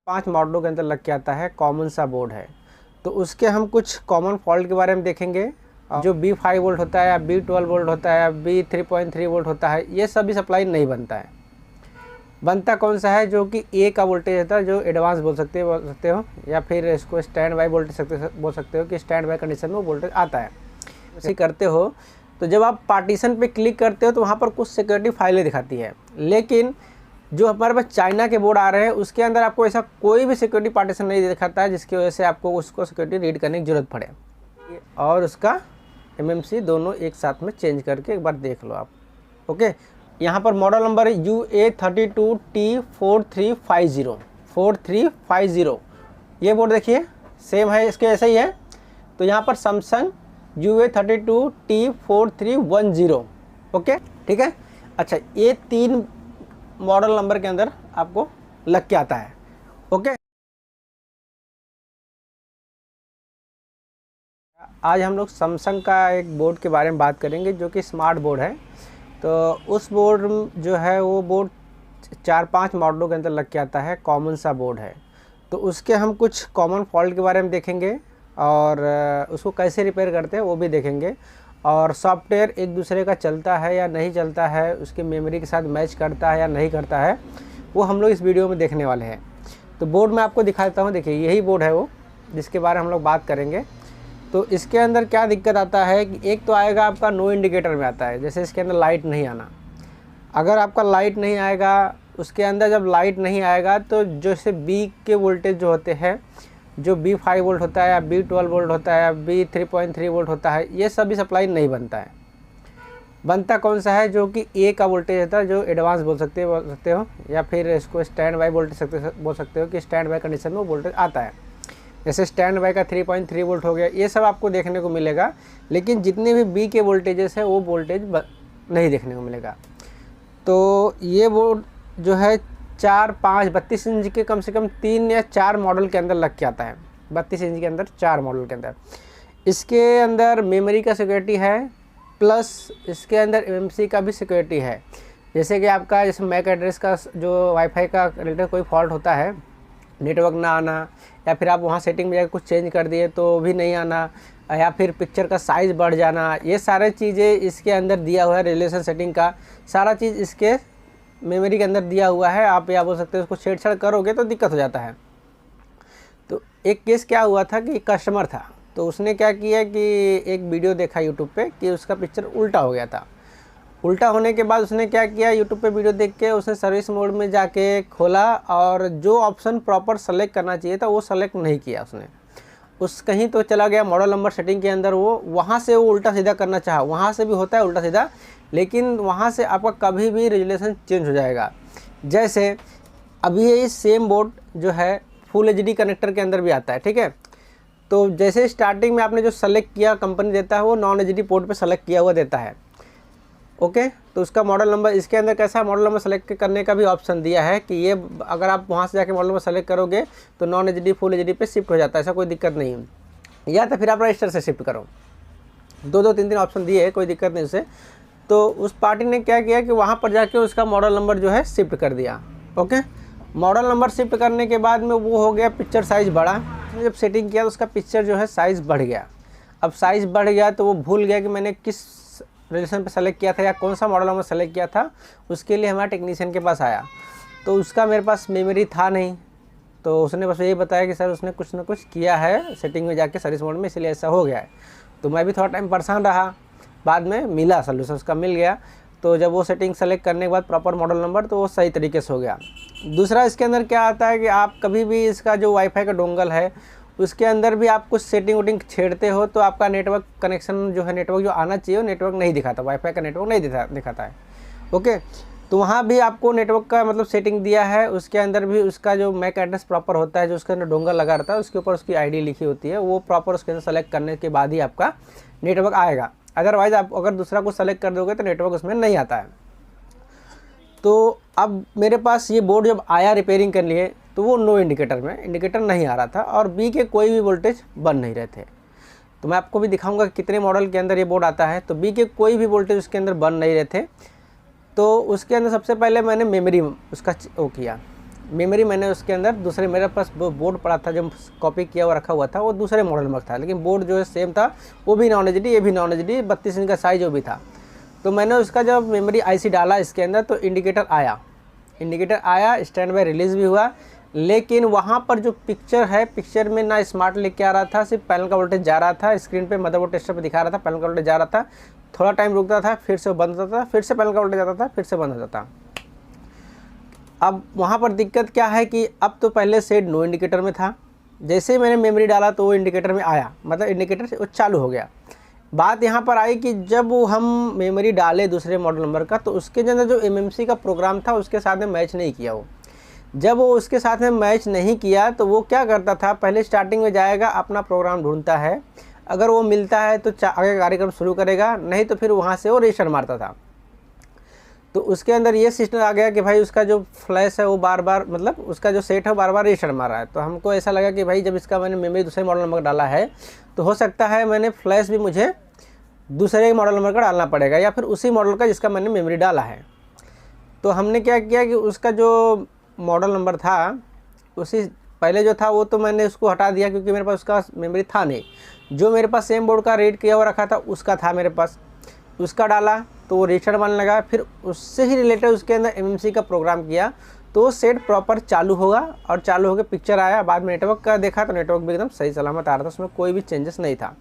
5 मॉडलों के अंदर लग के आता है, कॉमन सा बोर्ड है। तो उसके हम कुछ कॉमन फॉल्ट के बारे में देखेंगे। जो B5 वोल्ट होता है या B12 वोल्ट होता है या B3.3 वोल्ट होता है, ये सभी सप्लाई नहीं बनता है। बनता कौन सा है? जो कि A का वोल्टेज होता है, जो एडवांस बोल सकते हो या फिर इसको स्टैंड बाई वोल्टेज बोल सकते हो कि स्टैंड बाई कंडीशन में वोल्टेज आता है। ऐसे करते हो तो जब आप पार्टीशन पे क्लिक करते हो तो वहाँ पर कुछ सिक्योरिटी फाइलें दिखाती है, लेकिन जो हमारे पास चाइना के बोर्ड आ रहे हैं उसके अंदर आपको ऐसा कोई भी सिक्योरिटी पार्टीशन नहीं दिखाता है जिसकी वजह से आपको उसको सिक्योरिटी रीड करने की ज़रूरत पड़े। और उसका MMC दोनों एक साथ में चेंज करके एक बार देख लो आप। ओके, यहाँ पर मॉडल नंबर है UA32T4350 ये बोर्ड देखिए सेम है, इसके ऐसा ही है। तो यहाँ पर सैमसंग UA32T4310। ओके ठीक है। अच्छा, ये 3 मॉडल नंबर के अंदर आपको लग के आता है। ओके, आज हम लोग सैमसंग का एक बोर्ड के बारे में बात करेंगे जो कि स्मार्ट बोर्ड है। तो उस बोर्ड जो है वो बोर्ड 4-5 मॉडलों के अंदर लग के आता है, कॉमन सा बोर्ड है। तो उसके हम कुछ कॉमन फॉल्ट के बारे में देखेंगे और उसको कैसे रिपेयर करते हैं वो भी देखेंगे। और सॉफ्टवेयर एक दूसरे का चलता है या नहीं चलता है, उसकी मेमोरी के साथ मैच करता है या नहीं करता है, वो हम लोग इस वीडियो में देखने वाले हैं। तो बोर्ड मैं आपको दिखाता हूँ। देखिए यही बोर्ड है वो जिसके बारे में हम लोग बात करेंगे। तो इसके अंदर क्या दिक्कत आता है कि एक तो आएगा आपका नो इंडिकेटर में आता है, जैसे इसके अंदर लाइट नहीं आना। अगर आपका लाइट नहीं आएगा, उसके अंदर जब लाइट नहीं आएगा तो जैसे B के वोल्टेज जो होते हैं, जो B5 वोल्ट होता है या B12 वोल्ट होता है या B3.3 वोल्ट होता है, ये सभी सप्लाई नहीं बनता है। बनता कौन सा है? जो कि A का वोल्टेज होता है, जो एडवांस बोल सकते हो या फिर इसको स्टैंड बाई वोल्टेज बोल सकते हो कि स्टैंड बाई कंडीशन में वोल्टेज आता है। जैसे स्टैंड बाई का 3.3 वोल्ट हो गया, ये सब आपको देखने को मिलेगा। लेकिन जितने भी B के वोल्टेजेस है वो वोल्टेज नहीं देखने को मिलेगा। तो ये बोर्ड जो है 4-5 32 इंच के कम से कम 3 या 4 मॉडल के अंदर लग के आता है। 32 इंच के अंदर 4 मॉडल के अंदर इसके अंदर मेमोरी का सिक्योरिटी है, प्लस इसके अंदर MMC का भी सिक्योरिटी है। जैसे कि आपका जैसे मैक एड्रेस का जो वाईफाई का रिलेटेड कोई फॉल्ट होता है, नेटवर्क ना आना, या फिर आप वहाँ सेटिंग में जाकर कुछ चेंज कर दिए तो भी नहीं आना, या फिर पिक्चर का साइज़ बढ़ जाना, ये सारे चीज़ें इसके अंदर दिया हुआ है। रिलेशन सेटिंग का सारा चीज़ इसके मेमोरी के अंदर दिया हुआ है। आप या बोल सकते हो उसको छेड़छाड़ करोगे तो दिक्कत हो जाता है। तो एक केस क्या हुआ था कि कस्टमर था, तो उसने क्या किया कि एक वीडियो देखा यूट्यूब पे कि उसका पिक्चर उल्टा हो गया था। उल्टा होने के बाद उसने क्या किया, यूट्यूब पे वीडियो देख के उसने सर्विस मोड में जाके खोला और जो ऑप्शन प्रॉपर सेलेक्ट करना चाहिए था वो सेलेक्ट नहीं किया उसने। उस कहीं तो चला गया मॉडल नंबर सेटिंग के अंदर, वो वहाँ से वो उल्टा सीधा करना चाहा। वहाँ से भी होता है उल्टा सीधा, लेकिन वहाँ से आपका कभी भी रेजुलेशन चेंज हो जाएगा। जैसे अभी ये सेम बोर्ड जो है फुल HD कनेक्टर के अंदर भी आता है, ठीक है। तो जैसे स्टार्टिंग में आपने जो सेलेक्ट किया कंपनी देता है वो नॉन HD पोर्ट पे सेलेक्ट किया हुआ देता है। ओके, तो उसका मॉडल नंबर इसके अंदर कैसा मॉडल नंबर सेलेक्ट करने का भी ऑप्शन दिया है कि ये अगर आप वहाँ से जाके मॉडल नंबर सेलेक्ट करोगे तो नॉन HD फुल HD पे शिफ्ट हो जाता है, ऐसा कोई दिक्कत नहीं है। या तो फिर आप रजिस्टर से शिफ्ट करो, 2-3 ऑप्शन दिए है, कोई दिक्कत नहीं उससे। तो उस पार्टी ने क्या किया कि वहाँ पर जाके उसका मॉडल नंबर जो है शिफ्ट कर दिया। ओके, मॉडल नंबर शिफ्ट करने के बाद में वो हो गया पिक्चर साइज़ बड़ा। जब सेटिंग किया तो उसका पिक्चर जो है साइज़ बढ़ गया। अब साइज़ बढ़ गया तो वो भूल गया कि मैंने किस रजिस्ट्रेशन पे सेलेक्ट किया था या कौन सा मॉडल नंबर सेलेक्ट किया था। उसके लिए हमारा टेक्नीशियन के पास आया, तो उसका मेरे पास मेमोरी था नहीं, तो उसने बस यही बताया कि सर उसने कुछ ना कुछ किया है सेटिंग में जाके सर्विस मोड में, इसलिए ऐसा हो गया है। तो मैं भी थोड़ा टाइम परेशान रहा, बाद में मिला सोल्यूशन उसका मिल गया। तो जब वो सेटिंग सेलेक्ट करने के बाद प्रॉपर मॉडल नंबर, तो वो सही तरीके से हो गया। दूसरा इसके अंदर क्या आता है कि आप कभी भी इसका जो वाईफाई का डोंगल है उसके अंदर भी आप कुछ सेटिंग वोटिंग छेड़ते हो तो आपका नेटवर्क कनेक्शन जो है, नेटवर्क जो आना चाहिए वो नेटवर्क नहीं दिखाता, वाईफाई का नेटवर्क नहीं दिखाता है। ओके, तो वहाँ भी आपको नेटवर्क का मतलब सेटिंग दिया है, उसके अंदर भी उसका जो मैक एड्रेस प्रॉपर होता है, जो उसके अंदर डोंगल लगा रहता है उसके ऊपर उसकी ID लिखी होती है, वो प्रॉपर उसके अंदर सेलेक्ट करने के बाद ही आपका नेटवर्क आएगा। अदरवाइज़ आप अगर दूसरा कुछ सेलेक्ट कर दोगे तो नेटवर्क उसमें नहीं आता है। तो अब मेरे पास ये बोर्ड जब आया रिपेयरिंग के लिए तो वो नो इंडिकेटर में इंडिकेटर नहीं आ रहा था और B के कोई भी वोल्टेज बन नहीं रहे थे। तो मैं आपको भी दिखाऊंगा कि कितने मॉडल के अंदर ये बोर्ड आता है। तो B के कोई भी वोल्टेज उसके अंदर बन नहीं रहे थे। तो उसके अंदर सबसे पहले मैंने मेमोरी उसका वो किया, मेमोरी मैंने उसके अंदर दूसरे, मेरे पास बोर्ड पड़ा था जो कॉपी किया हुआ रखा हुआ था, वो दूसरे मॉडल नंबर था, लेकिन बोर्ड जो है सेम था, वो भी नॉन एचडी, ये भी नॉन एचडी, 32 इंच का साइज जो भी था। तो मैंने उसका जब मेमोरी आईसी डाला इसके अंदर तो इंडिकेटर आया, स्टैंड बाय रिलीज़ भी हुआ, लेकिन वहाँ पर जो पिक्चर है, पिक्चर में ना स्मार्ट लिख के आ रहा था, सिर्फ पैनल का वोल्टेज जा रहा था, स्क्रीन पे मदरबोर्ड टेस्टर पे दिखा रहा था पैनल का वोल्टेज जा रहा था, थोड़ा टाइम रुकता था, फिर से बंद होता था, फिर से पैनल का वोल्टेज आता था, फिर से बंद होता था। अब वहाँ पर दिक्कत क्या है कि अब तो पहले सेट नो इंडिकेटर में था, जैसे ही मैंने मेमोरी डाला तो वो इंडिकेटर में आया, मतलब इंडिकेटर वो चालू हो गया। बात यहाँ पर आई कि जब हम मेमोरी डाले दूसरे मॉडल नंबर का, तो उसके अंदर जो एमएमसी का प्रोग्राम था उसके साथ में मैच नहीं किया। वो जब वो उसके साथ में मैच नहीं किया तो वो क्या करता था, पहले स्टार्टिंग में जाएगा, अपना प्रोग्राम ढूंढता है, अगर वो मिलता है तो आगे कार्यक्रम शुरू करेगा, नहीं तो फिर वहाँ से वो रीस्टार्ट मारता था। तो उसके अंदर ये सिस्टम आ गया कि भाई उसका जो फ्लैश है वो बार बार, मतलब उसका जो सेट है वो बार बार रीस्टार्ट मार रहा है। तो हमको ऐसा लगा कि भाई जब इसका मैंने मेमोरी दूसरे मॉडल नंबर डाला है तो हो सकता है मैंने फ्लैश भी मुझे दूसरे मॉडल नंबर का डालना पड़ेगा, या फिर उसी मॉडल का जिसका मैंने मेमोरी डाला है। तो हमने क्या किया कि उसका जो मॉडल नंबर था, उसी पहले जो था वो तो मैंने उसको हटा दिया, क्योंकि मेरे पास उसका मेमोरी था नहीं। जो मेरे पास सेम बोर्ड का रीड किया हुआ रखा था उसका था मेरे पास, उसका डाला तो वो रीस्टार्ट मारने लगा। फिर उससे ही रिलेटेड उसके अंदर एमएमसी का प्रोग्राम किया तो वो सेट प्रॉपर चालू होगा, और चालू होकर पिक्चर आया। बाद में नेटवर्क का देखा तो नेटवर्क भी एकदम सही सलामत आ रहा था, उसमें कोई भी चेंजेस नहीं था।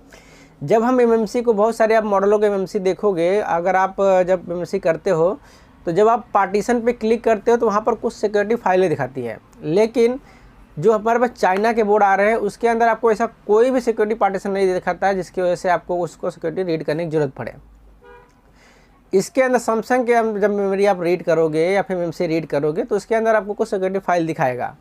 जब हम एमएमसी को, बहुत सारे आप मॉडलों के एमएमसी देखोगे, अगर आप जब एमएमसी करते हो तो जब आप पार्टीशन पे क्लिक करते हो तो वहाँ पर कुछ सिक्योरिटी फाइलें दिखाती है, लेकिन जो हमारे पास चाइना के बोर्ड आ रहे हैं उसके अंदर आपको ऐसा कोई भी सिक्योरिटी पार्टीशन नहीं दिखाता है जिसकी वजह से आपको उसको सिक्योरिटी रीड करने की ज़रूरत पड़े। इसके अंदर सैमसंग के जब मेमोरी आप रीड करोगे या फिर एमएमसी रीड करोगे तो उसके अंदर आपको कुछ सिक्योरिटी फाइल दिखाएगा।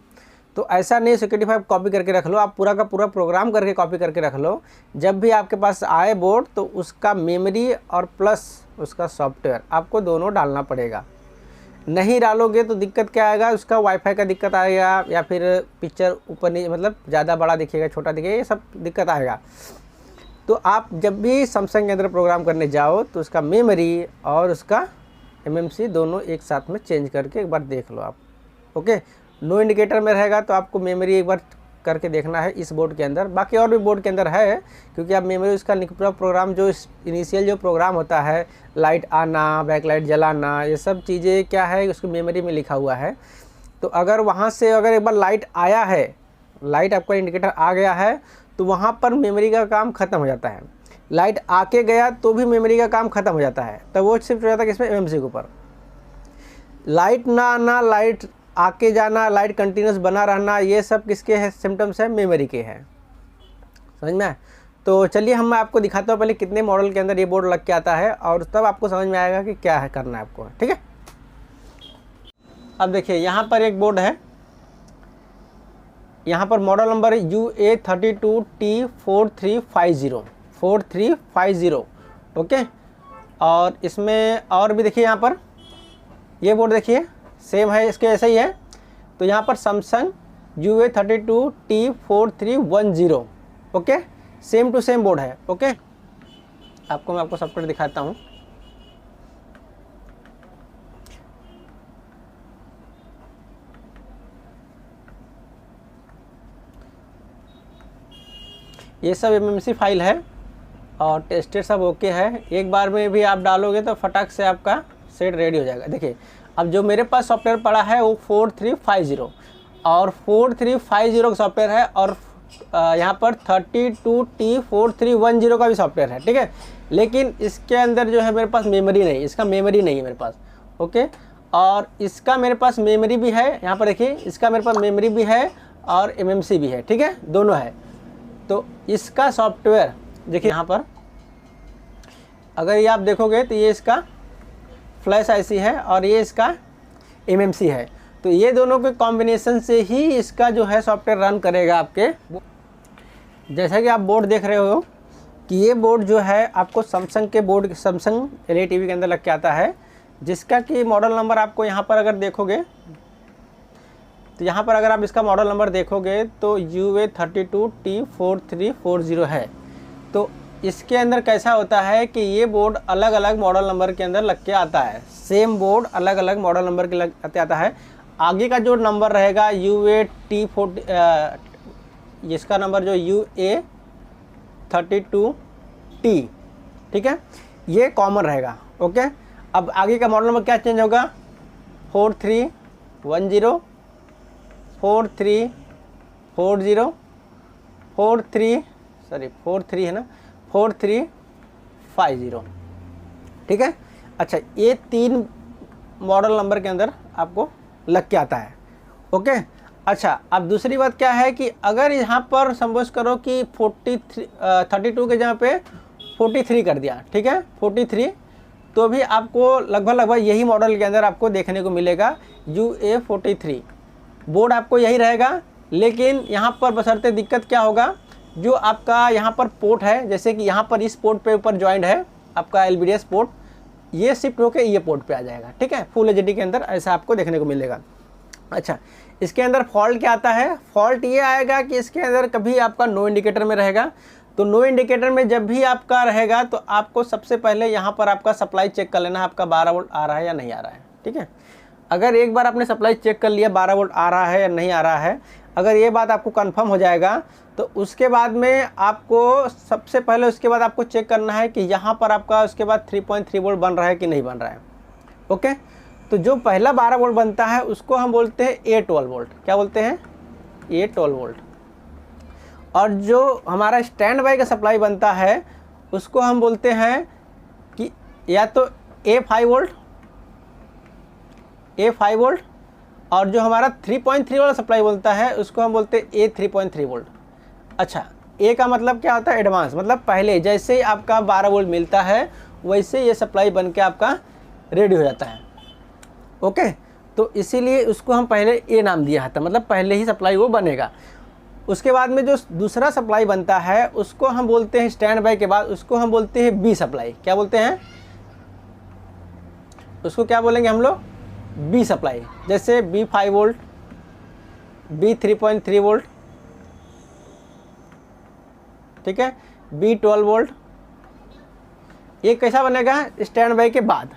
तो ऐसा नहीं, सिक्योरिटी फाइल कॉपी करके रख लो, आप पूरा का पूरा प्रोग्राम करके कॉपी करके रख लो। जब भी आपके पास आए बोर्ड तो उसका मेमोरी और प्लस उसका सॉफ्टवेयर आपको दोनों डालना पड़ेगा। नहीं डालोगे तो दिक्कत क्या आएगा, उसका वाईफाई का दिक्कत आएगा, या फिर पिक्चर ऊपर नहीं, मतलब ज़्यादा बड़ा दिखेगा, छोटा दिखेगा, ये सब दिक्कत आएगा। तो आप जब भी सैमसंग के अंदर प्रोग्राम करने जाओ तो उसका मेमोरी और उसका एमएमसी दोनों एक साथ में चेंज करके एक बार देख लो आप। ओके, नो इंडिकेटर में रहेगा तो आपको मेमोरी एक बार करके देखना है इस बोर्ड के अंदर। बाकी और भी बोर्ड के अंदर है, क्योंकि आप मेमोरी उसका पूरा प्रोग्राम जो इनिशियल जो प्रोग्राम होता है, लाइट आना, बैकलाइट जलाना, ये सब चीज़ें क्या है उसकी मेमोरी में लिखा हुआ है। तो अगर वहाँ से अगर एक बार लाइट आया है, लाइट आपका इंडिकेटर आ गया है, तो वहाँ पर मेमोरी का काम ख़त्म हो जाता है। लाइट आके गया तो भी मेमोरी का काम ख़त्म हो जाता है, तो वो शिफ्ट हो जाता है किसमें, एमएमसी के ऊपर। लाइट ना आना, लाइट आके जाना, लाइट कंटिन्यूस बना रहना, ये सब किसके हैं सिम्टम्स हैं, मेमोरी के हैं। समझ में आए? तो चलिए हम आपको दिखाता हूँ पहले कितने मॉडल के अंदर ये बोर्ड लग के आता है, और तब आपको समझ में आएगा कि क्या है करना है आपको। ठीक है, अब देखिए यहाँ पर एक बोर्ड है, यहाँ पर मॉडल नंबर UA32T4350 ओके। और इसमें और भी देखिए, यहाँ पर ये बोर्ड देखिए सेम है, इसके ऐसा ही है। तो यहाँ पर Samsung UA32T4310 okay, same to same board है। ओके, मैं आपको सॉफ्टवेयर दिखाता हूँ। ये सब एमएमसी फाइल है और टेस्टेड सब ओके है। एक बार में भी आप डालोगे तो फटाक से आपका सेट रेडी हो जाएगा। देखिए अब जो मेरे पास सॉफ्टवेयर पड़ा है वो 4350 और 4350 का सॉफ्टवेयर है, और यहाँ पर 32T4310 का भी सॉफ्टवेयर है। ठीक है, लेकिन इसके अंदर जो है मेरे पास मेमोरी नहीं, इसका मेमोरी नहीं है मेरे पास। ओके, और इसका मेरे पास मेमोरी भी है, यहाँ पर देखिए इसका मेरे पास मेमोरी भी है और एमएमसी भी है। ठीक है, दोनों है। तो इसका सॉफ्टवेयर देखिए यहाँ पर, अगर ये आप देखोगे तो ये इसका फ्लैश आईसी है और ये इसका एमएमसी है। तो ये दोनों के कॉम्बिनेशन से ही इसका जो है सॉफ्टवेयर रन करेगा आपके। जैसा कि आप बोर्ड देख रहे हो कि ये बोर्ड जो है आपको सैमसंग के बोर्ड, सैमसंग एलईडी टीवी के अंदर लग के आता है, जिसका कि मॉडल नंबर आपको यहाँ पर अगर देखोगे तो यहाँ पर अगर आप इसका मॉडल नंबर देखोगे तो UA32T4340 है। तो इसके अंदर कैसा होता है कि ये बोर्ड अलग अलग मॉडल नंबर के अंदर लग के आता है। सेम बोर्ड अलग अलग मॉडल नंबर के लग आता है। आगे का जो नंबर रहेगा UAT40, इसका नंबर जो UA32T, ठीक है, ये कॉमन रहेगा। ओके, अब आगे का मॉडल नंबर क्या चेंज होगा, 4310, 4340, 43 है ना, 4350, ठीक है। अच्छा, ये 3 मॉडल नंबर के अंदर आपको लग के आता है। ओके, अच्छा, अब दूसरी बात क्या है कि अगर यहाँ पर सपोज करो कि 32 के जगह पे 43 कर दिया, ठीक है, 43, तो भी आपको लगभग यही मॉडल के अंदर आपको देखने को मिलेगा, UA43 बोर्ड आपको यही रहेगा। लेकिन यहाँ पर बशर्ते दिक्कत क्या होगा, जो आपका यहाँ पर पोर्ट है, जैसे कि यहाँ पर इस पोर्ट पे ऊपर ज्वाइंट है आपका LVDS पोर्ट, ये शिफ्ट होकर ये पोर्ट पे आ जाएगा, ठीक है, फुल HD के अंदर ऐसा आपको देखने को मिलेगा। अच्छा, इसके अंदर फॉल्ट क्या आता है, फॉल्ट ये आएगा कि इसके अंदर कभी आपका नो इंडिकेटर में रहेगा। तो नो इंडिकेटर में जब भी आपका रहेगा तो आपको सबसे पहले यहाँ पर आपका सप्लाई चेक कर लेना है, आपका 12 वोल्ट आ रहा है या नहीं आ रहा है, ठीक है। अगर एक बार आपने सप्लाई चेक कर लिया 12 वोल्ट आ रहा है या नहीं आ रहा है, अगर ये बात आपको कंफर्म हो जाएगा तो उसके बाद में आपको सबसे पहले उसके बाद आपको चेक करना है कि यहाँ पर आपका उसके बाद 3.3 वोल्ट बन रहा है कि नहीं बन रहा है। ओके, तो जो पहला 12 वोल्ट बनता है उसको हम बोलते हैं A12 वोल्ट। क्या बोलते हैं, A12 वोल्ट। और जो हमारा स्टैंड बाई का सप्लाई बनता है उसको हम बोलते हैं कि या तो A5 वोल्ट, और जो हमारा 3.3 वाला सप्लाई बोलता है उसको हम बोलते हैं A3.3 वोल्ट। अच्छा, ए का मतलब क्या होता है, एडवांस, मतलब पहले जैसे ही आपका 12 वोल्ट मिलता है वैसे ये सप्लाई बन के आपका रेडी हो जाता है। ओके, तो इसीलिए उसको हम पहले ए नाम दिया था, मतलब पहले ही सप्लाई वो बनेगा। उसके बाद में जो दूसरा सप्लाई बनता है उसको हम बोलते हैं स्टैंड बाई के बाद, उसको हम बोलते हैं बी सप्लाई। क्या बोलते हैं, उसको क्या बोलेंगे हम लोग, बी सप्लाई। जैसे B5 वोल्ट, B3.3 वोल्ट, ठीक है, B12 वोल्ट। ये कैसा बनेगा, स्टैंड बाई के बाद,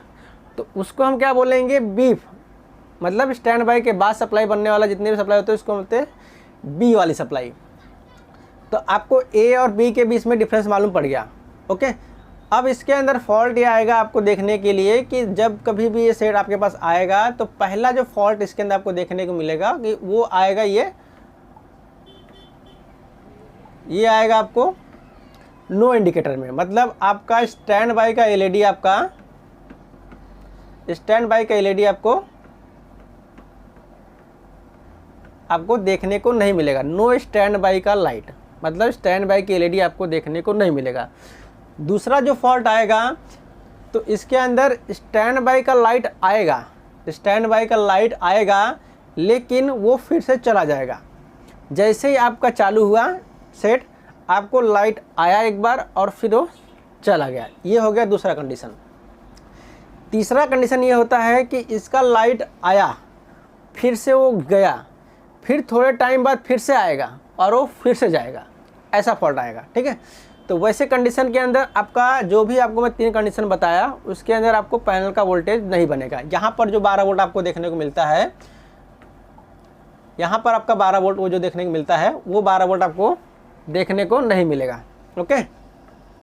तो उसको हम क्या बोलेंगे, बी, मतलब स्टैंड बाई के बाद सप्लाई बनने वाला जितने भी सप्लाई होते हैं उसको बोलते हैं बी वाली सप्लाई। तो आपको ए और बी के बीच में डिफरेंस मालूम पड़ गया। ओके, अब इसके अंदर फॉल्ट ये आएगा आपको देखने के लिए कि जब कभी भी ये सेट आपके पास आएगा तो पहला जो फॉल्ट इसके अंदर आपको देखने को मिलेगा कि वो आएगा ये आएगा आपको नो इंडिकेटर में। मतलब आपका स्टैंड बाई का एलईडी आपको देखने को नहीं मिलेगा। नो स्टैंड बाई का लाइट, मतलब स्टैंड बाई की एलईडी आपको देखने को नहीं मिलेगा। दूसरा जो फॉल्ट आएगा तो इसके अंदर स्टैंड बाई का लाइट आएगा, लेकिन वो फिर से चला जाएगा। जैसे ही आपका चालू हुआ सेट, आपको लाइट आया एक बार और फिर वो चला गया। ये हो गया दूसरा कंडीशन। तीसरा कंडीशन ये होता है कि इसका लाइट आया, फिर से वो गया, फिर थोड़े टाइम बाद फिर से आएगा और वो फिर से जाएगा, ऐसा फॉल्ट आएगा। ठीक है, तो वैसे कंडीशन के अंदर आपका जो भी आपको मैं 3 कंडीशन बताया उसके अंदर आपको पैनल का वोल्टेज नहीं बनेगा। यहाँ पर जो 12 वोल्ट आपको देखने को मिलता है, यहाँ पर आपका 12 वोल्ट वो जो देखने को मिलता है वो 12 वोल्ट आपको देखने को नहीं मिलेगा। ओके।